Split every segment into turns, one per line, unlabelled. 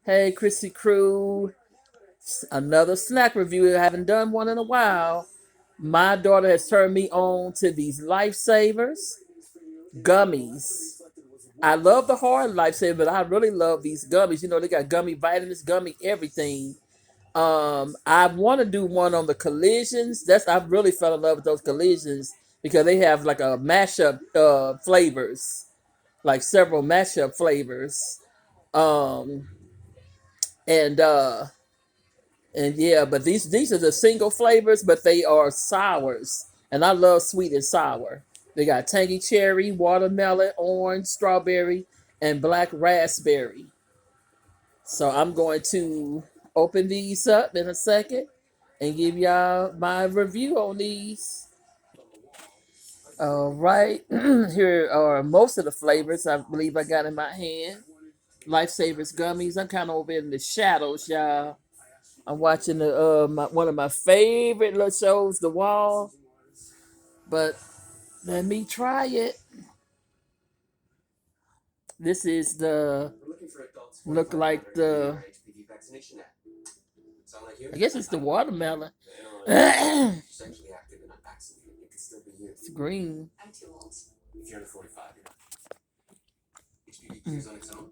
Hey, Chrissy Crew. Another snack review. I haven't done one in a while. My daughter has turned me on to these Lifesavers Gummies. I love the hard Lifesaver, but I really love these gummies. You know, they got gummy vitamins, gummy everything. I want to do one on the collisions. I really fell in love with those collisions because they have like a mashup flavors, like several mashup flavors. Um, and uh, and yeah, but these are the single flavors, but they are sours, and I love sweet and sour. They got tangy cherry, watermelon, orange, strawberry, and black raspberry. So I'm going to open these up in a second and give y'all my review on these. All right, here are most of the flavors I believe I got in my hand. Lifesavers Gummies. I'm kind of over in the shadows, y'all. I'm watching one of my favorite little shows, The Wall. But let me try it. This is the look like the. I guess it's the watermelon. It's green. Mm.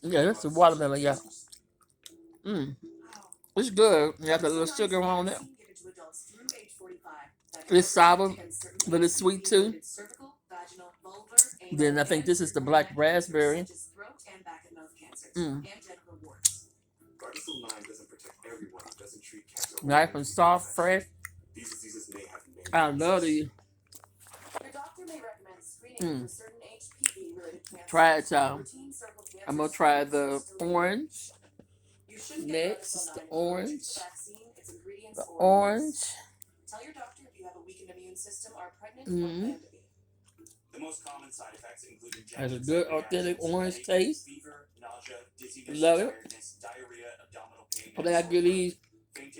Yeah, that's the watermelon. Yeah. Mm. It's good. You got a little sugar on it. It's sour, but it's sweet too. Then I think this is the black raspberry. Mm. Nice and soft, fresh. I love these. Mm. Try it, y'all. I'm gonna try the orange. Next, the orange. The orange. Mm. Has a good authentic orange taste. Love it. I think I give these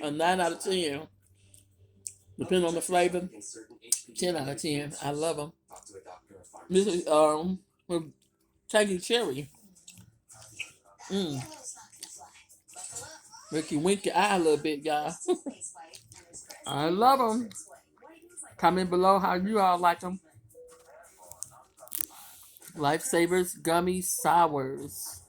a 9 out of 10. Depending on the flavor, 10 out of 10. I love them. This is with tangy cherry. Mm. Make you wink your eye a little bit, y'all. I love them. Comment below how you all like them. Lifesavers Gummy Sours.